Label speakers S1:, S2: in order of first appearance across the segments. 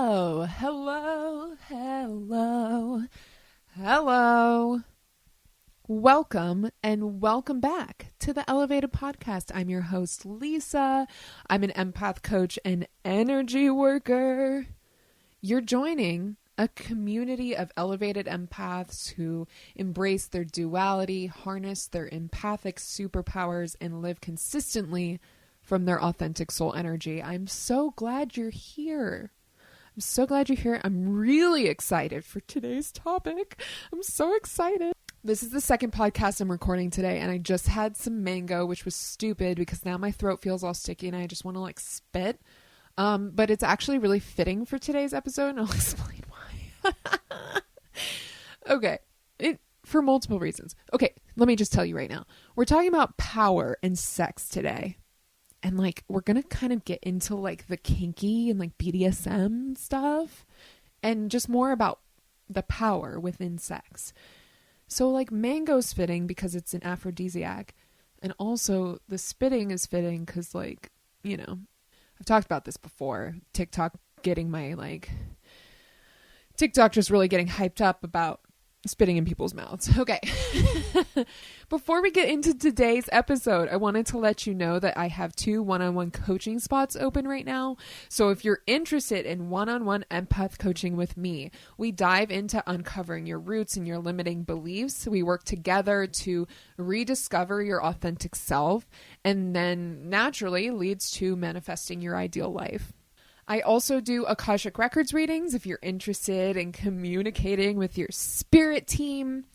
S1: Hello. Welcome and welcome back to the Elevated Podcast. I'm your host, Lisa. I'm an empath coach and energy worker. You're joining a community of elevated empaths who embrace their duality, harness their empathic superpowers, and live consistently from their authentic soul energy. I'm so glad you're here. I'm really excited for today's topic. I'm so excited. This is the second podcast I'm recording today, and I just had some mango, which was stupid because now my throat feels all sticky and I just want to spit. But it's actually really fitting for today's episode, and I'll explain why. Okay. For multiple reasons. Okay, let me just tell you right now. We're talking about power and sex today. And we're going to kind of get into the kinky and BDSM stuff and just more about the power within sex. So mango's fitting because it's an aphrodisiac, and also the spitting is fitting because I've talked about this before. TikTok just really getting hyped up about spitting in people's mouths. Okay. Before we get into today's episode, I wanted to let you know that I have 2 one-on-one coaching spots open right now. So if you're interested in one-on-one empath coaching with me, we dive into uncovering your roots and your limiting beliefs. We work together to rediscover your authentic self, and then naturally leads to manifesting your ideal life. I also do Akashic Records readings if you're interested in communicating with your spirit team.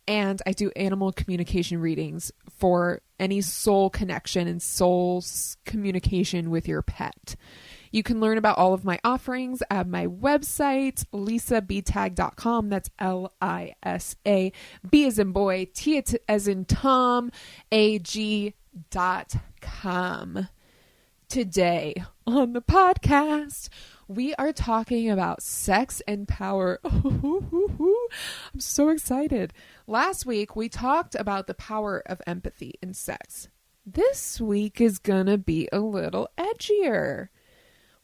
S1: And I do animal communication readings for any soul connection and soul communication with your pet. You can learn about all of my offerings at my website, lisabtag.com. That's Lisa, B as in boy, T as in Tom, AG.com. Today on the podcast, we are talking about sex and power. I'm so excited. Last week, we talked about the power of empathy in sex. This week is going to be a little edgier.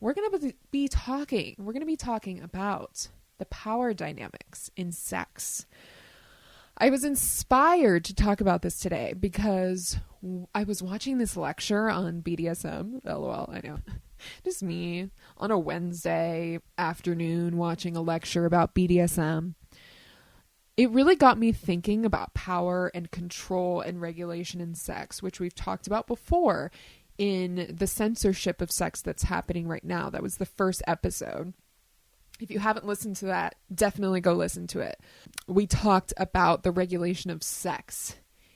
S1: We're going to be talking about the power dynamics in sex. I was inspired to talk about this today because I was watching this lecture on BDSM. LOL, I know. Just me on a Wednesday afternoon watching a lecture about BDSM. It really got me thinking about power and control and regulation in sex, which we've talked about before in the censorship of sex that's happening right now. That was the first episode. If you haven't listened to that, definitely go listen to it. We talked about the regulation of sex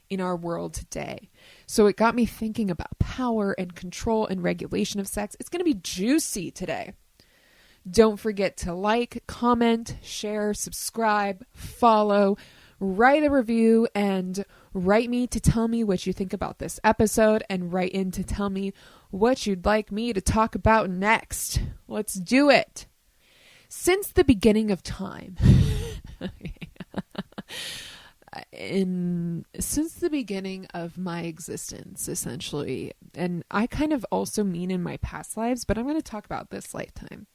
S1: in our world today. So it got me thinking about power and control and regulation of sex. It's going to be juicy today. Don't forget to like, comment, share, subscribe, follow, write a review, and write me to tell me what you think about this episode, and write in to tell me what you'd like me to talk about next. Let's do it. Since the beginning of time, since the beginning of my existence, essentially, and I kind of also mean in my past lives, but I'm going to talk about this lifetime.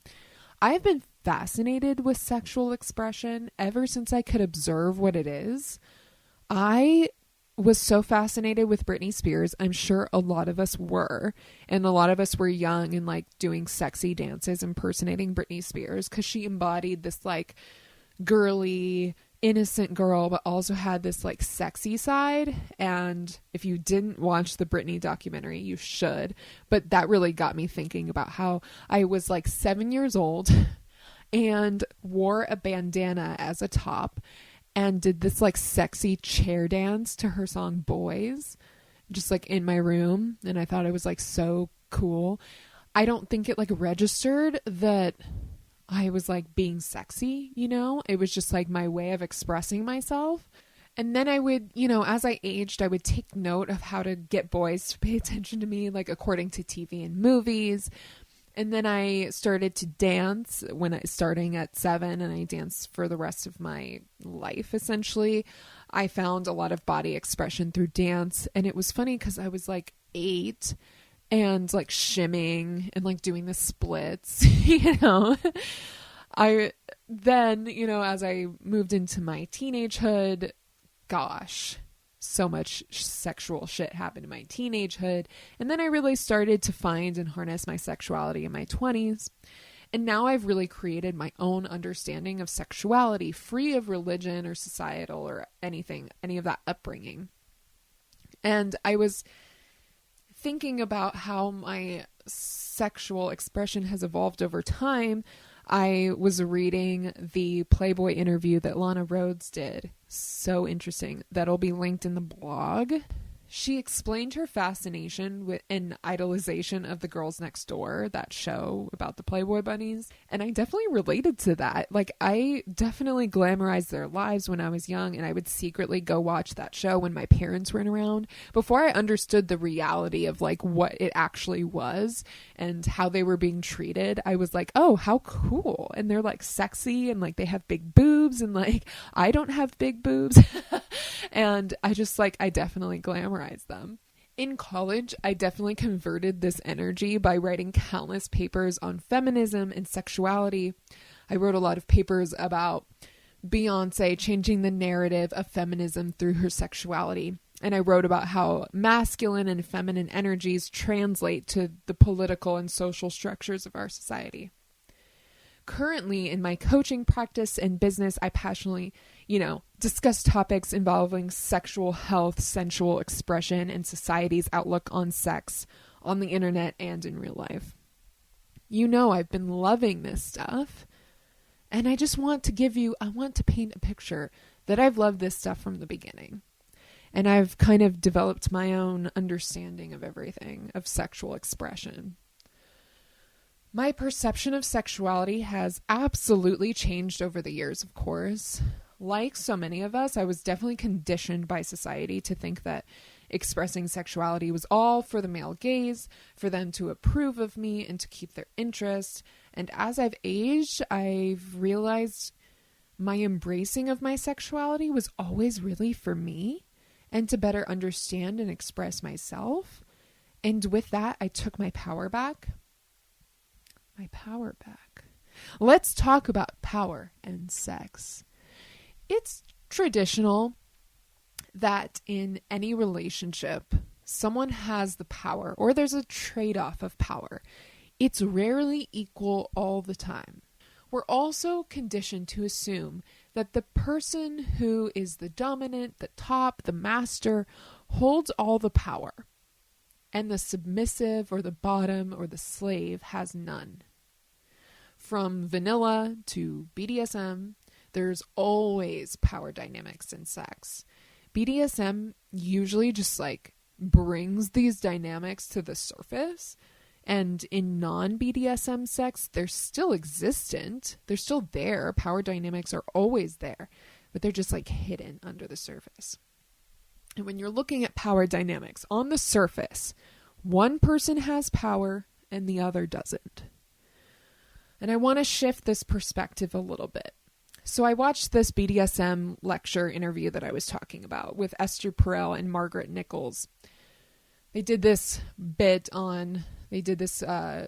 S1: I've been fascinated with sexual expression ever since I could observe what it is. I was so fascinated with Britney Spears. I'm sure a lot of us were. And a lot of us were young and doing sexy dances impersonating Britney Spears because she embodied this girly, innocent girl, but also had this sexy side. And if you didn't watch the Britney documentary, you should. But that really got me thinking about how I was 7 years old and wore a bandana as a top and did this sexy chair dance to her song Boys, just in my room. And I thought it was so cool. I don't think it registered that I was being sexy, it was just my way of expressing myself. And then I would, as I aged, I would take note of how to get boys to pay attention to me, according to TV and movies. And then I started to dance starting at 7, and I danced for the rest of my life, essentially. I found a lot of body expression through dance. And it was funny because I was 8 and shimming and doing the splits, as I moved into my teenagehood, gosh, so much sexual shit happened in my teenagehood. And then I really started to find and harness my sexuality in my 20s. And now I've really created my own understanding of sexuality, free of religion or societal or anything, any of that upbringing. And I was thinking about how my sexual expression has evolved over time. I was reading the Playboy interview that Lana Rhoades did. So interesting. That'll be linked in the blog. She explained her fascination with and idolization of The Girls Next Door, that show about the Playboy bunnies. And I definitely related to that. Like, I definitely glamorized their lives when I was young, and I would secretly go watch that show when my parents weren't around. Before I understood the reality of like what it actually was and how they were being treated, I was like, oh, how cool. And they're like sexy and like they have big boobs, and like I don't have big boobs. And I definitely glamorize them. In college, I definitely converted this energy by writing countless papers on feminism and sexuality. I wrote a lot of papers about Beyonce changing the narrative of feminism through her sexuality. And I wrote about how masculine and feminine energies translate to the political and social structures of our society. Currently, in my coaching practice and business, I passionately, discuss topics involving sexual health, sensual expression, and society's outlook on sex on the internet and in real life. I've been loving this stuff, and I want to paint a picture that I've loved this stuff from the beginning. And I've kind of developed my own understanding of everything, of sexual expression. My perception of sexuality has absolutely changed over the years, of course. Like so many of us, I was definitely conditioned by society to think that expressing sexuality was all for the male gaze, for them to approve of me and to keep their interest. And as I've aged, I've realized my embracing of my sexuality was always really for me and to better understand and express myself. And with that, I took my power back. Let's talk about power and sex. It's traditional that in any relationship, someone has the power, or there's a trade-off of power. It's rarely equal all the time. We're also conditioned to assume that the person who is the dominant, the top, the master, holds all the power, and the submissive or the bottom or the slave has none. From vanilla to BDSM, there's always power dynamics in sex. BDSM usually just brings these dynamics to the surface. And in non-BDSM sex, they're still existent. They're still there. Power dynamics are always there, but they're just hidden under the surface. And when you're looking at power dynamics on the surface, one person has power and the other doesn't. And I want to shift this perspective a little bit. So I watched this BDSM lecture interview that I was talking about with Esther Perel and Margaret Nichols. They did this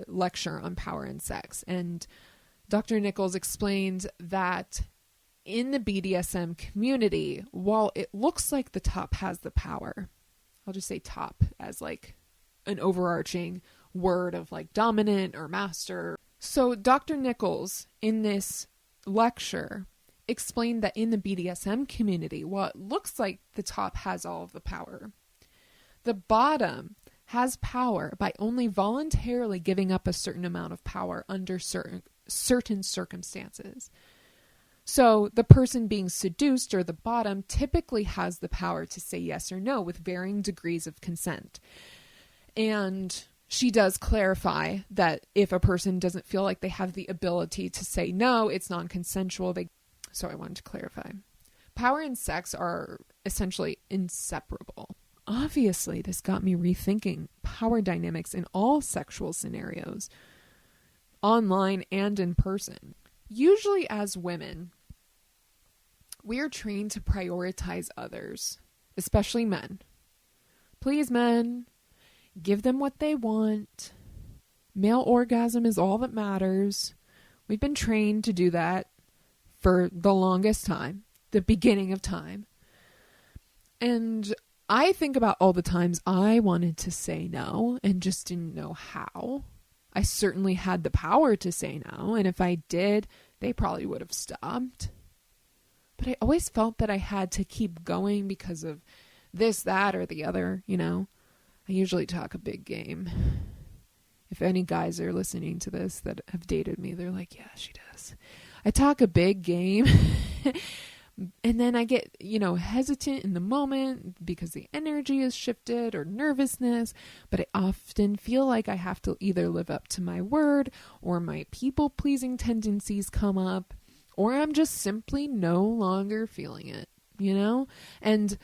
S1: lecture on power and sex. And Dr. Nichols explained that in the BDSM community, while it looks like the top has the power, I'll just say top as an overarching word of dominant or master. So Dr. Nichols in this lecture explained that in the BDSM community, while it looks like the top has all of the power, the bottom has power by only voluntarily giving up a certain amount of power under certain circumstances. So the person being seduced, or the bottom, typically has the power to say yes or no with varying degrees of consent. And she does clarify that if a person doesn't feel like they have the ability to say no, it's non-consensual. So I wanted to clarify. Power and sex are essentially inseparable. Obviously, this got me rethinking power dynamics in all sexual scenarios, online and in person. Usually as women, we are trained to prioritize others, especially men. Please, men, give them what they want. Male orgasm is all that matters. We've been trained to do that for the longest time, the beginning of time. And I think about all the times I wanted to say no and just didn't know how. I certainly had the power to say no, and if I did, they probably would have stopped. But I always felt that I had to keep going because of this, that, or the other, you know. I usually talk a big game. If any guys are listening to this that have dated me, they're like, yeah, she does. I talk a big game. And then I get, hesitant in the moment because the energy is shifted or nervousness. But I often feel like I have to either live up to my word or my people-pleasing tendencies come up, or I'm just simply no longer feeling it, And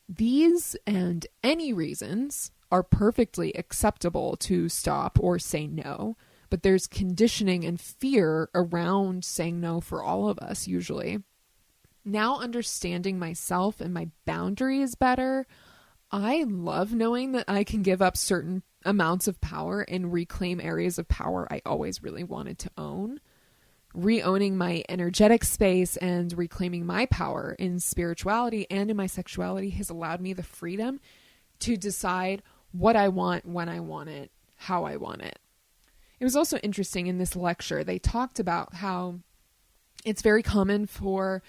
S1: these and any reasons are perfectly acceptable to stop or say no. But there's conditioning and fear around saying no for all of us usually. Now understanding myself and my boundaries better, I love knowing that I can give up certain amounts of power and reclaim areas of power I always really wanted to own. Re-owning my energetic space and reclaiming my power in spirituality and in my sexuality has allowed me the freedom to decide what I want, when I want it, how I want it. It was also interesting in this lecture, they talked about how it's very common for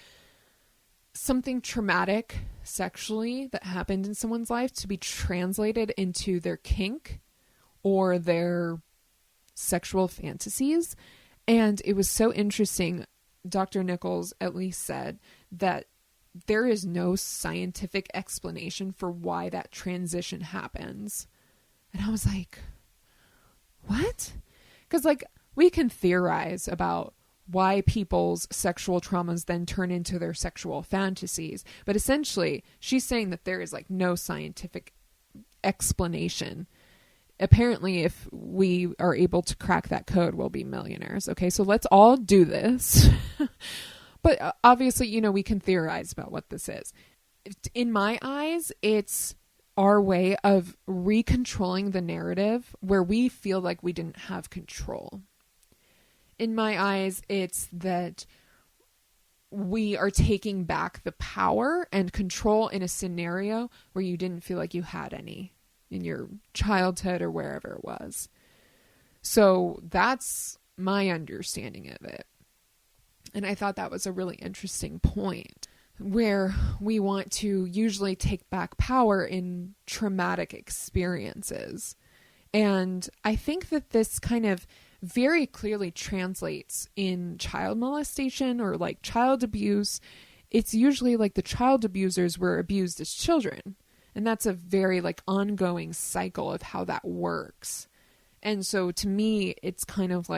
S1: something traumatic sexually that happened in someone's life to be translated into their kink or their sexual fantasies. And it was so interesting. Dr. Nichols at least said that there is no scientific explanation for why that transition happens. And I was like, what? Because we can theorize about why people's sexual traumas then turn into their sexual fantasies. But essentially, she's saying that there is no scientific explanation. Apparently, if we are able to crack that code, we'll be millionaires. Okay, so let's all do this. But obviously, we can theorize about what this is. In my eyes, it's our way of recontrolling the narrative where we feel like we didn't have control. In my eyes, it's that we are taking back the power and control in a scenario where you didn't feel like you had any in your childhood or wherever it was. So that's my understanding of it. And I thought that was a really interesting point, where we want to usually take back power in traumatic experiences. And I think that this kind of very clearly translates in child molestation or child abuse. It's usually the child abusers were abused as children. And that's a very ongoing cycle of how that works. And so to me, it's kind of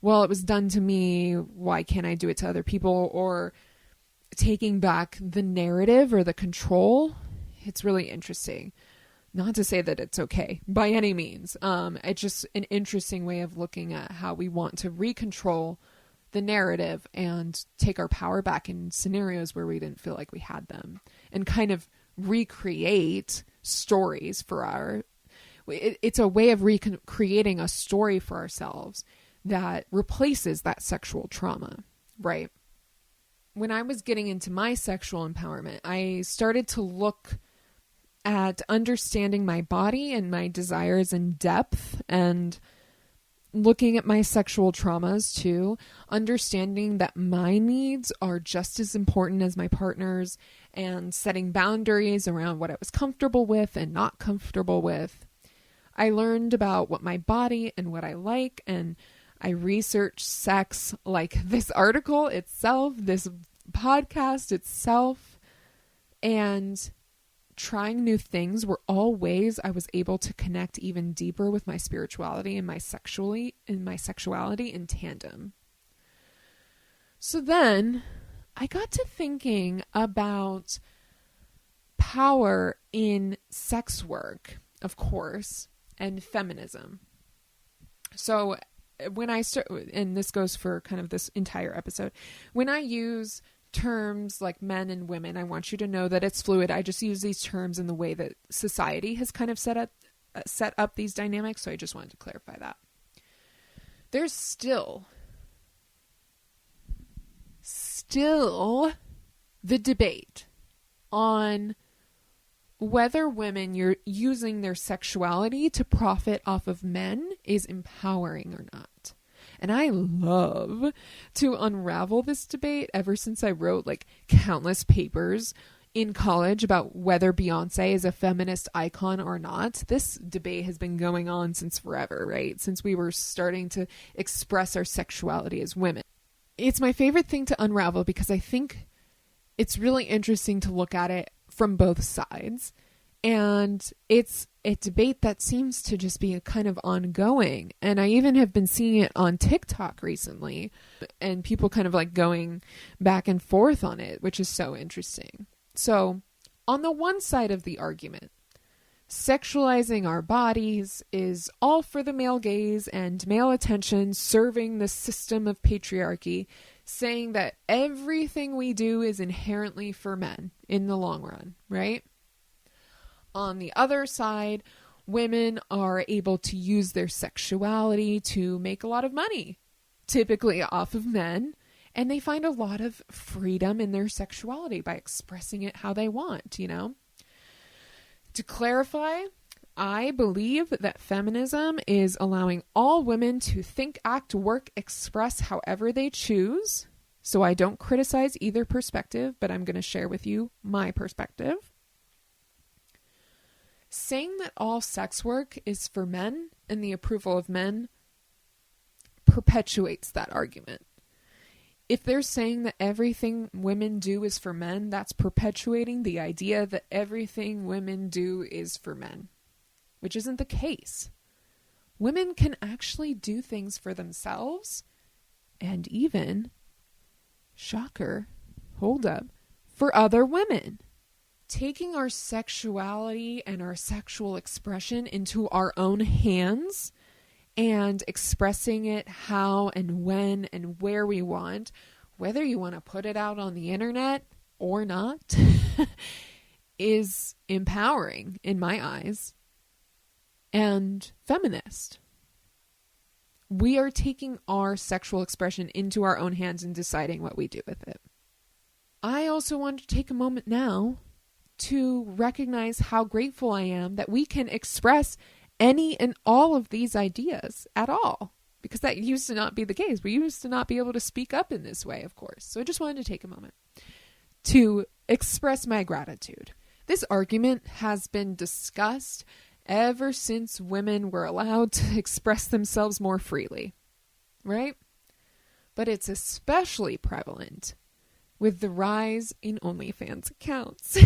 S1: well, it was done to me. Why can't I do it to other people? Or taking back the narrative or the control. It's really interesting. Not to say that it's okay by any means. It's just an interesting way of looking at how we want to recontrol the narrative and take our power back in scenarios where we didn't feel like we had them, and kind of recreate stories for it's a way of recreating a story for ourselves that replaces that sexual trauma, right? When I was getting into my sexual empowerment, I started to look at understanding my body and my desires in depth, and looking at my sexual traumas too, understanding that my needs are just as important as my partner's, and setting boundaries around what I was comfortable with and not comfortable with. I learned about what my body and what I like, and I researched sex, like this article itself, this podcast itself, and trying new things were all ways I was able to connect even deeper with my spirituality and my sexuality in tandem. So then I got to thinking about power in sex work, of course, and feminism. So when I start, and this goes for kind of this entire episode, when I use terms like men and women, I want you to know that it's fluid. I just use these terms in the way that society has kind of set up these dynamics. So I just wanted to clarify that. There's still still the debate on whether women you're using their sexuality to profit off of men is empowering or not. And I love to unravel this debate ever since I wrote like countless papers in college about whether Beyonce is a feminist icon or not. This debate has been going on since forever, right? Since we were starting to express our sexuality as women. It's my favorite thing to unravel because I think it's really interesting to look at it from both sides. And it's a debate that seems to just be a kind of ongoing. And I even have been seeing it on TikTok recently and people kind of like going back and forth on it, which is so interesting. So on the one side of the argument, sexualizing our bodies is all for the male gaze and male attention, serving the system of patriarchy, saying that everything we do is inherently for men in the long run, right? On the other side, women are able to use their sexuality to make a lot of money, typically off of men, and they find a lot of freedom in their sexuality by expressing it how they want, you know? To clarify, I believe that feminism is allowing all women to think, act, work, express however they choose. So I don't criticize either perspective, but I'm going to share with you my perspective. Saying that all sex work is for men and the approval of men perpetuates that argument. If they're saying that everything women do is for men, that's perpetuating the idea that everything women do is for men, which isn't the case. Women can actually do things for themselves and even, shocker, hold up, for other women. Taking our sexuality and our sexual expression into our own hands and expressing it how and when and where we want, whether you want to put it out on the internet or not, is empowering in my eyes and feminist. We are taking our sexual expression into our own hands and deciding what we do with it. I also want to take a moment now to recognize how grateful I am that we can express any and all of these ideas at all, because that used to not be the case. We used to not be able to speak up in this way, of course. So I just wanted to take a moment to express my gratitude. This argument has been discussed ever since women were allowed to express themselves more freely, right? But it's especially prevalent with the rise in OnlyFans accounts.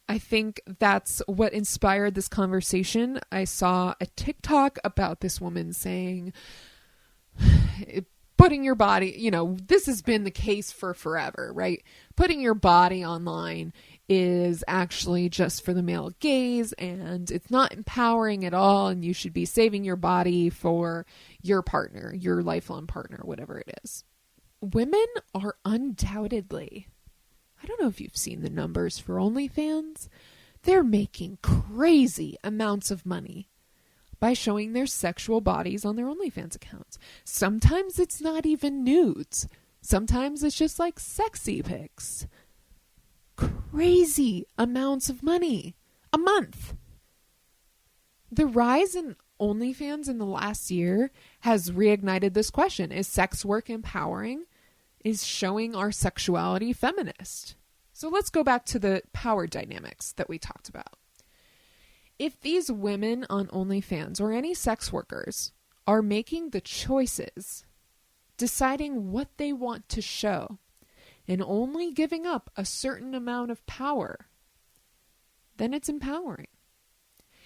S1: I think that's what inspired this conversation. I saw a TikTok about this woman saying, putting your body, this has been the case for forever, right? Putting your body online is actually just for the male gaze and it's not empowering at all, and you should be saving your body for your partner, your lifelong partner, whatever it is. Women are undoubtedly, I don't know if you've seen the numbers for OnlyFans, they're making crazy amounts of money by showing their sexual bodies on their OnlyFans accounts. Sometimes it's not even nudes. Sometimes it's just like sexy pics. Crazy amounts of money a month. The rise in OnlyFans in the last year has reignited this question. Is sex work empowering? Is showing our sexuality feminist? So let's go back to the power dynamics that we talked about. If these women on OnlyFans or any sex workers are making the choices, deciding what they want to show, and only giving up a certain amount of power, then it's empowering.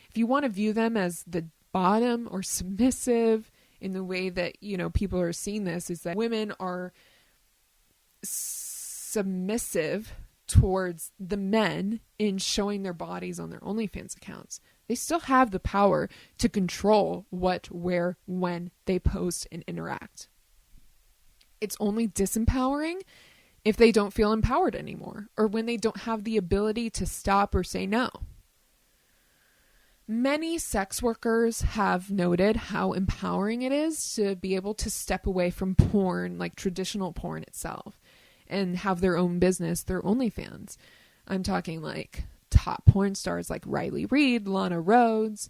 S1: If you want to view them as the bottom or submissive in the way that, people are seeing this, is that women are submissive towards the men in showing their bodies on their OnlyFans accounts. They still have the power to control what, where, when they post and interact. It's only disempowering if they don't feel empowered anymore, or when they don't have the ability to stop or say no. Many sex workers have noted how empowering it is to be able to step away from porn, like traditional porn itself, and have their own business, their OnlyFans. I'm talking like top porn stars like Riley Reid, Lana Rhoades,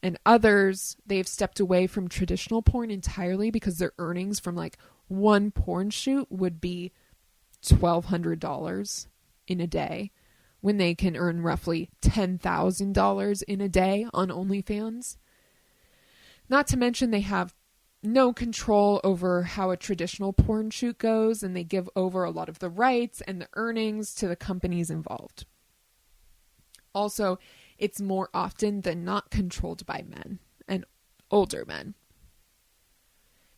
S1: and others. They've stepped away from traditional porn entirely because their earnings from like one porn shoot would be $1,200 in a day, when they can earn roughly $10,000 in a day on OnlyFans. Not to mention they have no control over how a traditional porn shoot goes, and they give over a lot of the rights and the earnings to the companies involved. Also, it's more often than not controlled by men, and older men.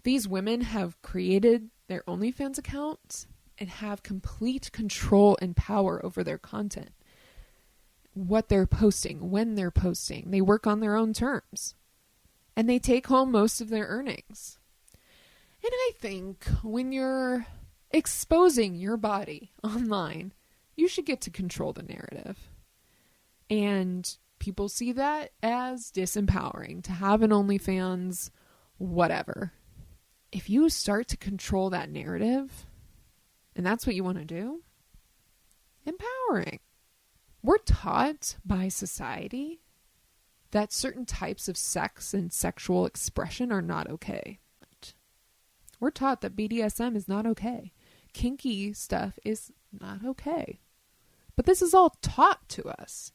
S1: These women have created their OnlyFans accounts and have complete control and power over their content. What they're posting, when they're posting. They work on their own terms. And they take home most of their earnings. And I think when you're exposing your body online, you should get to control the narrative. And people see that as disempowering, to have an OnlyFans, whatever. If you start to control that narrative, and that's what you want to do, empowering. We're taught by society that certain types of sex and sexual expression are not okay. We're taught that BDSM is not okay. Kinky stuff is not okay. But this is all taught to us.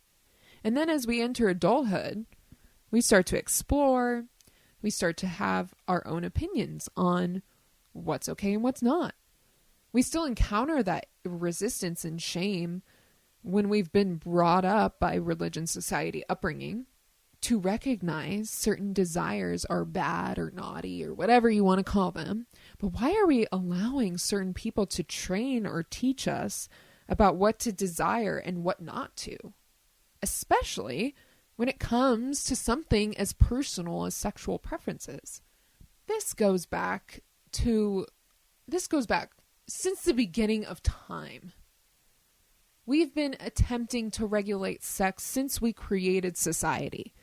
S1: And then as we enter adulthood, we start to explore. We start to have our own opinions on what's okay and what's not. We still encounter that resistance and shame when we've been brought up by religion, society, upbringing to recognize certain desires are bad or naughty or whatever you want to call them. But why are we allowing certain people to train or teach us about what to desire and what not to? Especially when it comes to something as personal as sexual preferences. This goes back since the beginning of time. We've been attempting to regulate sex since we created society.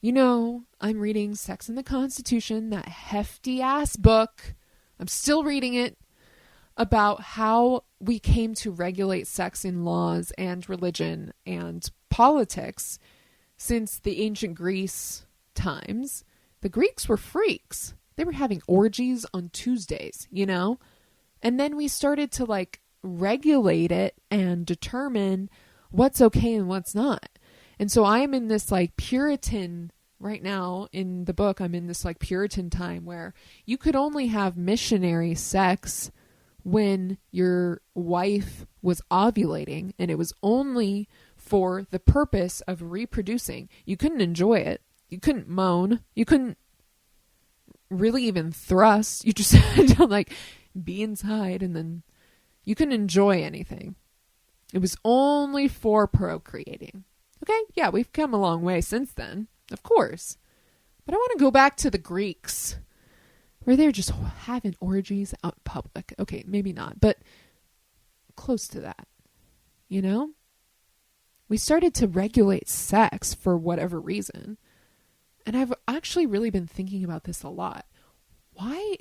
S1: You know, I'm reading Sex and the Constitution, that hefty ass book. I'm still reading it, about how we came to regulate sex in laws and religion and politics since the ancient Greece times. The Greeks were freaks. They were having orgies on Tuesdays, you know? And then we started to regulate it and determine what's okay and what's not. And so I am in this Puritan right now in the book. I'm in this Puritan time where you could only have missionary sex when your wife was ovulating, and it was only for the purpose of reproducing. You couldn't enjoy it. You couldn't moan. You couldn't really even thrust. You just had to be inside, and then you couldn't enjoy anything. It was only for procreating. Okay, yeah, we've come a long way since then, of course. But I want to go back to the Greeks, where they're just having orgies out in public. Okay, maybe not, but close to that. You know? We started to regulate sex for whatever reason. And I've actually really been thinking about this a lot. Why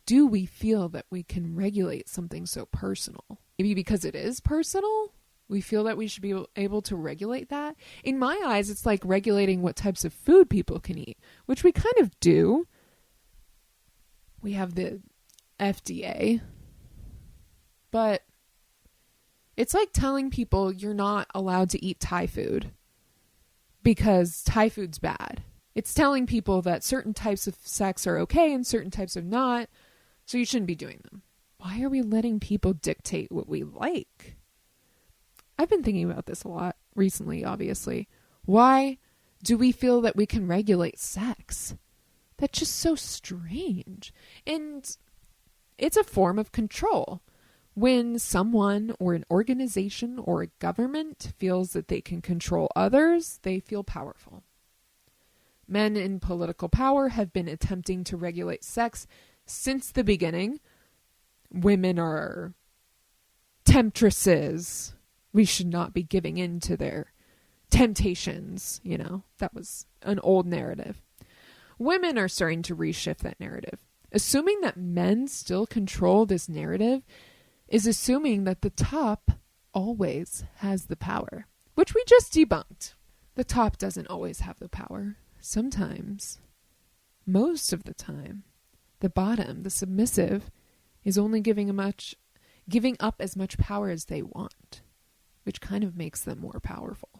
S1: do we feel that we can regulate something so personal? Maybe because it is personal? We feel that we should be able to regulate that? In my eyes, it's like regulating what types of food people can eat, which we kind of do. We have the FDA. But it's like telling people you're not allowed to eat Thai food because Thai food's bad. It's telling people that certain types of sex are okay and certain types are not, so you shouldn't be doing them. Why are we letting people dictate what we like? I've been thinking about this a lot recently, obviously. Why do we feel that we can regulate sex? That's just so strange. And it's a form of control. When someone or an organization or a government feels that they can control others, they feel powerful. Men in political power have been attempting to regulate sex since the beginning. Women are temptresses. We should not be giving in to their temptations, that was an old narrative. Women are starting to reshift that narrative. Assuming that men still control this narrative is assuming that the top always has the power, which we just debunked. The top doesn't always have the power. Sometimes, most of the time, the bottom, the submissive, is only giving up as much power as they want, which kind of makes them more powerful.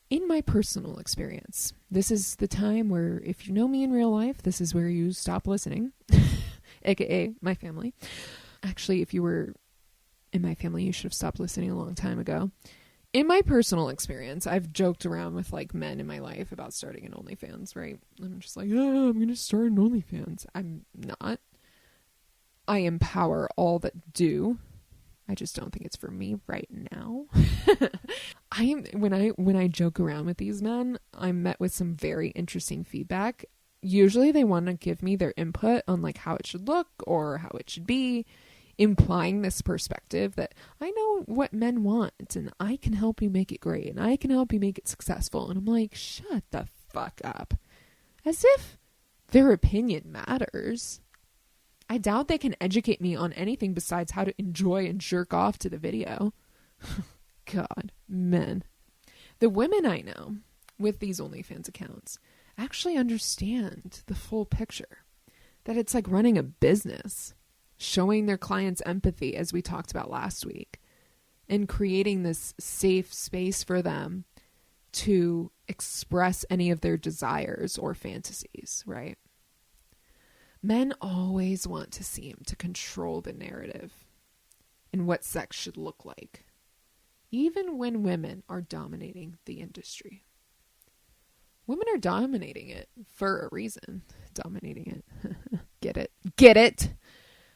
S1: In my personal experience, this is the time where, if you know me in real life, this is where you stop listening, aka my family. Actually, if you were in my family, you should have stopped listening a long time ago. In my personal experience, I've joked around with men in my life about starting an OnlyFans, right? I'm just like, I'm going to start an OnlyFans. I'm not. I empower all that do. I just don't think it's for me right now. When I joke around with these men, I'm met with some very interesting feedback. Usually they want to give me their input on how it should look or how it should be, implying this perspective that I know what men want and I can help you make it great and I can help you make it successful. And I'm like, shut the fuck up. As if their opinion matters. I doubt they can educate me on anything besides how to enjoy and jerk off to the video. God, men. The women I know with these OnlyFans accounts actually understand the full picture. That it's like running a business, showing their clients empathy, as we talked about last week, and creating this safe space for them to express any of their desires or fantasies, right? Men always want to seem to control the narrative and what sex should look like, even when women are dominating the industry. Women are dominating it for a reason. Dominating it. Get it? Get it?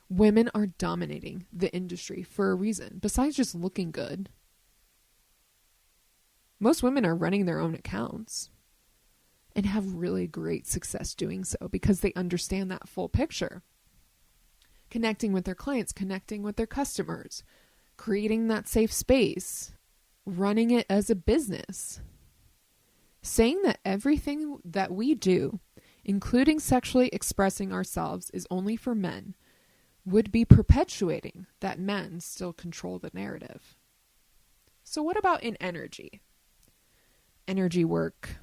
S1: Women are dominating the industry for a reason, besides just looking good. Most women are running their own accounts and have really great success doing so because they understand that full picture. Connecting with their clients, connecting with their customers, creating that safe space, running it as a business. Saying that everything that we do, including sexually expressing ourselves, is only for men would be perpetuating that men still control the narrative. So what about in energy? Energy work,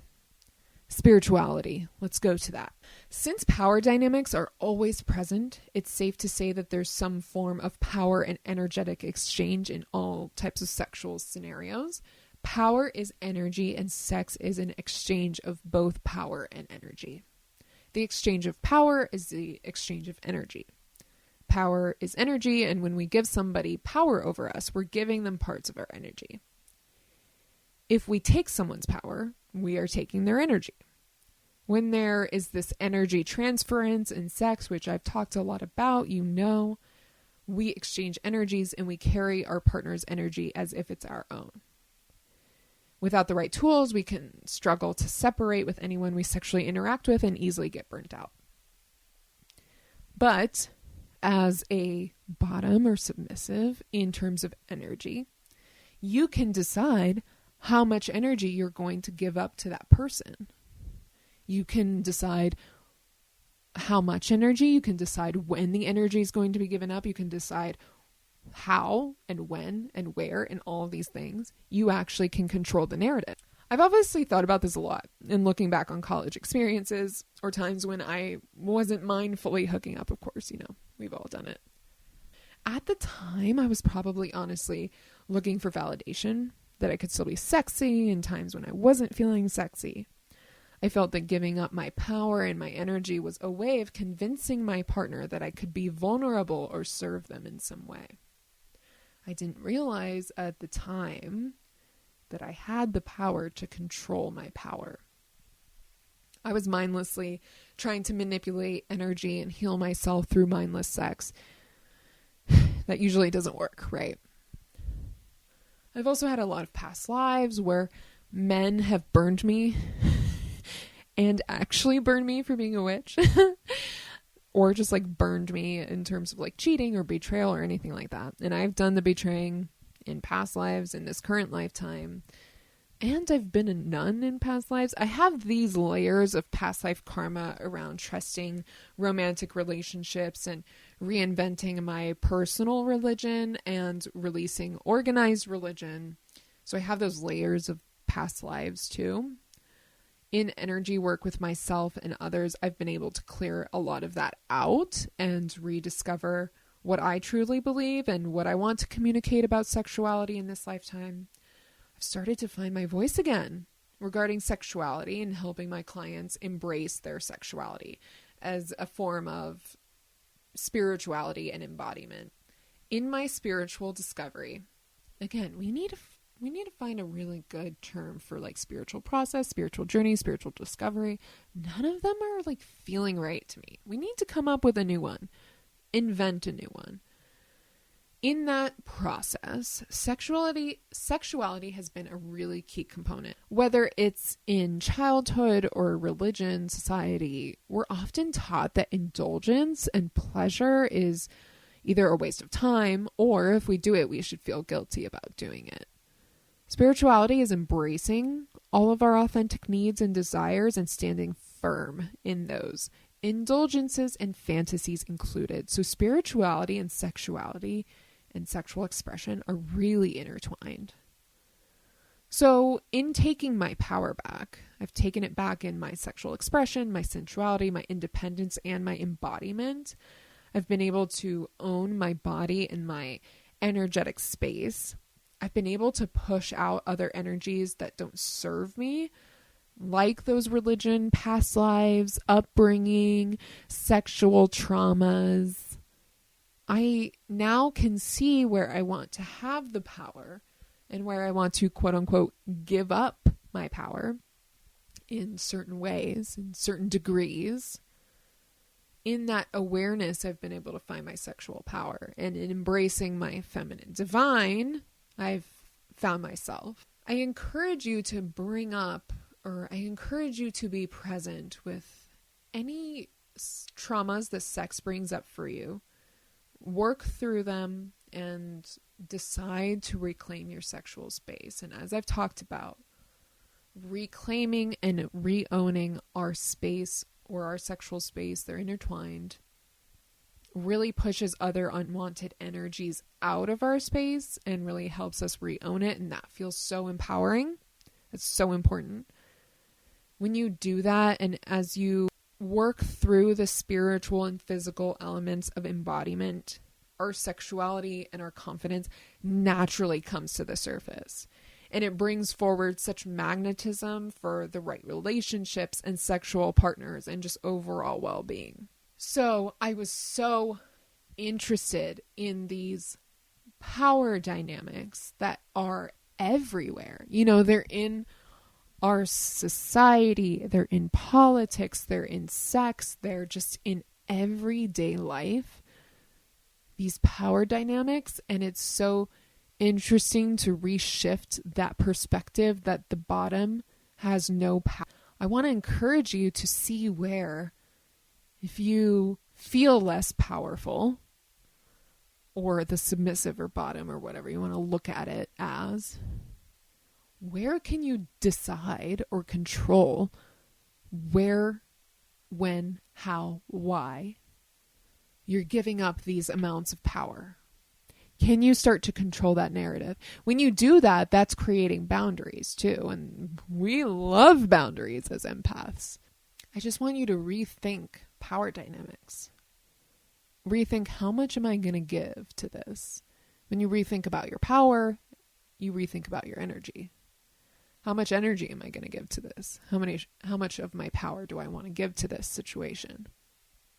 S1: spirituality. Let's go to that. Since power dynamics are always present, it's safe to say that there's some form of power and energetic exchange in all types of sexual scenarios. Power is energy and sex is an exchange of both power and energy. The exchange of power is the exchange of energy. Power is energy, and when we give somebody power over us, we're giving them parts of our energy. If we take someone's power, we are taking their energy. When there is this energy transference in sex, which I've talked a lot about, we exchange energies and we carry our partner's energy as if it's our own. Without the right tools, we can struggle to separate with anyone we sexually interact with and easily get burnt out. But as a bottom or submissive in terms of energy, you can decide how much energy you're going to give up to that person. You can decide how much energy, you can decide when the energy is going to be given up, you can decide how and when and where and all of these things. You actually can control the narrative. I've obviously thought about this a lot in looking back on college experiences or times when I wasn't mindfully hooking up, of course, we've all done it. At the time, I was probably honestly looking for validation that I could still be sexy in times when I wasn't feeling sexy. I felt that giving up my power and my energy was a way of convincing my partner that I could be vulnerable or serve them in some way. I didn't realize at the time that I had the power to control my power. I was mindlessly trying to manipulate energy and heal myself through mindless sex. That usually doesn't work, right? I've also had a lot of past lives where men have burned me and actually burned me for being a witch or just burned me in terms of cheating or betrayal or anything like that. And I've done the betraying in past lives, in this current lifetime. and I've been a nun in past lives. I have these layers of past life karma around trusting romantic relationships and reinventing my personal religion and releasing organized religion. So I have those layers of past lives too. In energy work with myself and others, I've been able to clear a lot of that out and rediscover what I truly believe and what I want to communicate about sexuality in this lifetime. I've started to find my voice again regarding sexuality and helping my clients embrace their sexuality as a form of spirituality and embodiment. In my spiritual discovery, again, we need to find a really good term for like spiritual process, spiritual journey, spiritual discovery. None of them are like feeling right to me. We need to come up with a new one, invent a new one. In that process, sexuality has been a really key component. Whether it's in childhood or religion, society, we're often taught that indulgence and pleasure is either a waste of time, or if we do it, we should feel guilty about doing it. Spirituality is embracing all of our authentic needs and desires and standing firm in those, indulgences and fantasies included. So spirituality and sexuality and sexual expression are really intertwined. So in taking my power back, I've taken it back in my sexual expression, my sensuality, my independence, and my embodiment. I've been able to own my body and my energetic space. I've been able to push out other energies that don't serve me, like those religion, past lives, upbringing, sexual traumas. I now can see where I want to have the power and where I want to, quote unquote, give up my power in certain ways, in certain degrees. In that awareness, I've been able to find my sexual power, and in embracing my feminine divine, I've found myself. I encourage you to bring up, or I encourage you to be present with any traumas that sex brings up for you. Work through them and decide to reclaim your sexual space. And as I've talked about, reclaiming and re-owning our space or our sexual space, they're intertwined, really pushes other unwanted energies out of our space and really helps us re-own it. And that feels so empowering. It's so important. When you do that, and as you work through the spiritual and physical elements of embodiment, our sexuality and our confidence naturally comes to the surface. And it brings forward such magnetism for the right relationships and sexual partners and just overall well-being. So I was so interested in these power dynamics that are everywhere. You know, they're in our society, they're in politics, they're in sex, they're just in everyday life, these power dynamics. And it's so interesting to reshift that perspective that the bottom has no power. I want to encourage you to see where, if you feel less powerful, or the submissive or bottom or whatever you want to look at it as, where can you decide or control where, when, how, why you're giving up these amounts of power? Can you start to control that narrative? When you do that, that's creating boundaries too. And we love boundaries as empaths. I just want you to rethink power dynamics. Rethink, how much am I going to give to this? When you rethink about your power, you rethink about your energy. How much energy am I going to give to this? How much of my power do I want to give to this situation?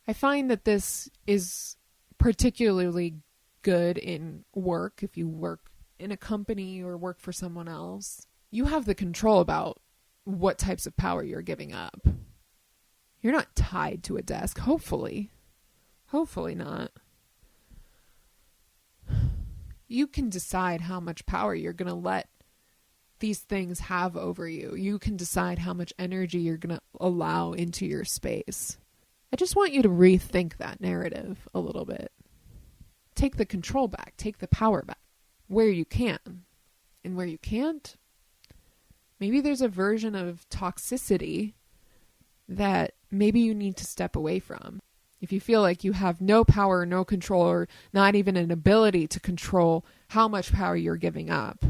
S1: I find that this is particularly good in work. If you work in a company or work for someone else, you have the control about what types of power you're giving up. You're not tied to a desk, hopefully. Hopefully not. You can decide how much power you're going to let these things have over you. You can decide how much energy you're going to allow into your space. I just want you to rethink that narrative a little bit. Take the control back. Take the power back where you can. And where you can't, Maybe there's a version of toxicity that maybe you need to step away from. If you feel like you have no power, no control, or not even an ability to control how much power you're giving up,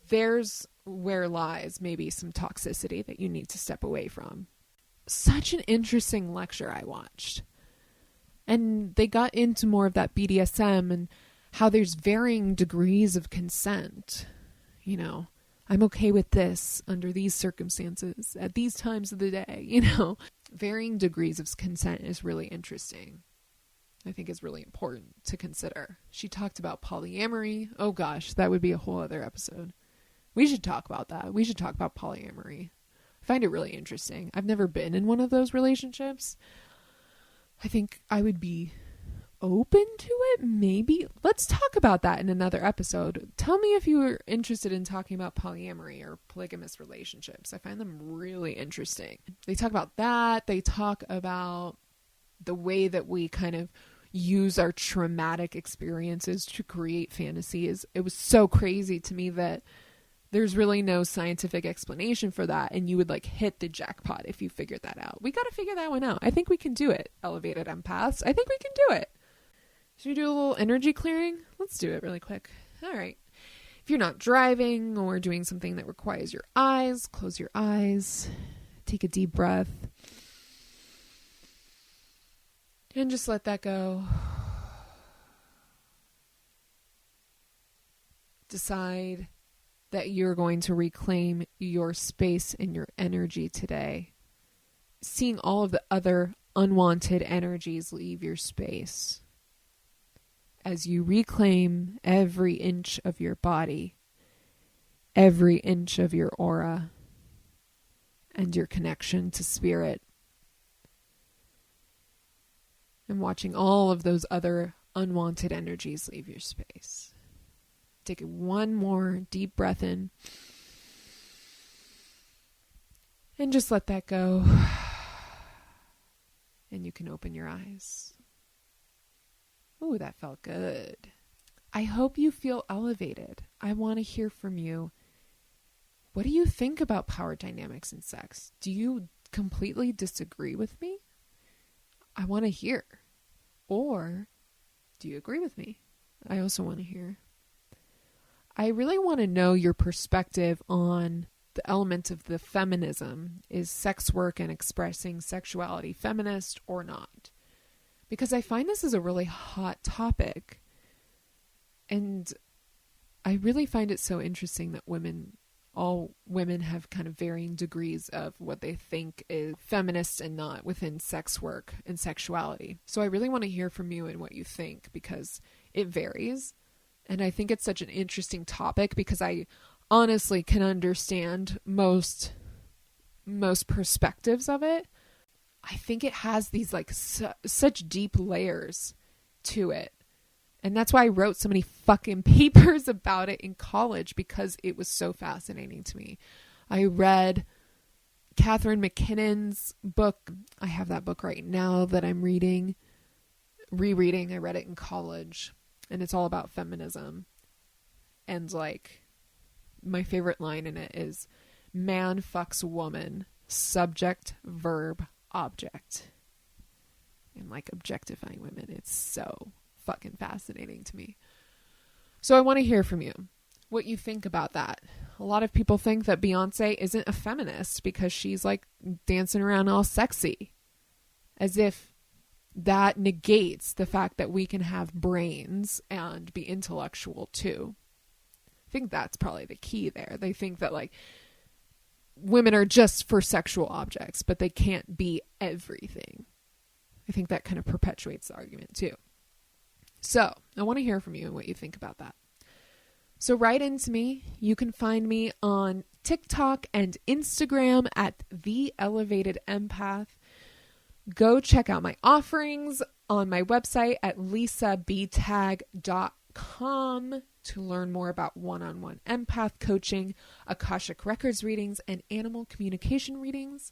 S1: there's where lies maybe some toxicity that you need to step away from. Such an interesting lecture I watched. And they got into more of that BDSM and how there's varying degrees of consent. You know, I'm okay with this under these circumstances at these times of the day, you know. Varying degrees of consent is really interesting. I think is really important to consider. She talked about polyamory. Oh gosh, that would be a whole other episode. We should talk about that. We should talk about polyamory. I find it really interesting. I've never been in one of those relationships. I think I would be open to it, maybe. Let's talk about that in another episode. Tell me if you were interested in talking about polyamory or polygamous relationships. I find them really interesting. They talk about that. They talk about the way that we kind of use our traumatic experiences to create fantasies. It was so crazy to me that there's really no scientific explanation for that, and you would like hit the jackpot if you figured that out. We got to figure that one out. I think we can do it, elevated empaths. I think we can do it. Should we do a little energy clearing? Let's do it really quick. All right. If you're not driving or doing something that requires your eyes, close your eyes, take a deep breath, and just let that go. Decide that you're going to reclaim your space and your energy today. Seeing all of the other unwanted energies leave your space. As you reclaim every inch of your body, every inch of your aura, and your connection to spirit. And watching all of those other unwanted energies leave your space. Take one more deep breath in. And just let that go. And you can open your eyes. Ooh, that felt good. I hope you feel elevated. I want to hear from you. What do you think about power dynamics in sex? Do you completely disagree with me? I want to hear. Or do you agree with me? I also want to hear. I really want to know your perspective on the element of the feminism. Is sex work and expressing sexuality feminist or not? Because I find this is a really hot topic. And I really find it so interesting that all women have kind of varying degrees of what they think is feminist and not within sex work and sexuality. So I really want to hear from you and what you think, because it varies. And I think it's such an interesting topic because I honestly can understand most perspectives of it. I think it has these like such deep layers to it. And that's why I wrote so many fucking papers about it in college, because it was so fascinating to me. I read Catherine McKinnon's book. I have that book right now that I'm rereading. I read it in college, and it's all about feminism. And like, my favorite line in it is, man fucks woman, subject, verb, object. And like objectifying women. It's so fucking fascinating to me. So I want to hear from you, what you think about that. A lot of people think that Beyonce isn't a feminist because she's like dancing around all sexy, as if that negates the fact that we can have brains and be intellectual too. I think that's probably the key there. They think that like women are just for sexual objects, but they can't be everything. I think that kind of perpetuates the argument too. So I want to hear from you and what you think about that. So write into me. You can find me on TikTok and Instagram at The Elevated Empath. Go check out my offerings on my website at lisabtag.com to learn more about one-on-one empath coaching, Akashic Records readings, and animal communication readings.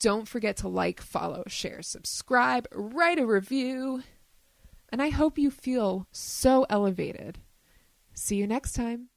S1: Don't forget to like, follow, share, subscribe, write a review. And I hope you feel so elevated. See you next time.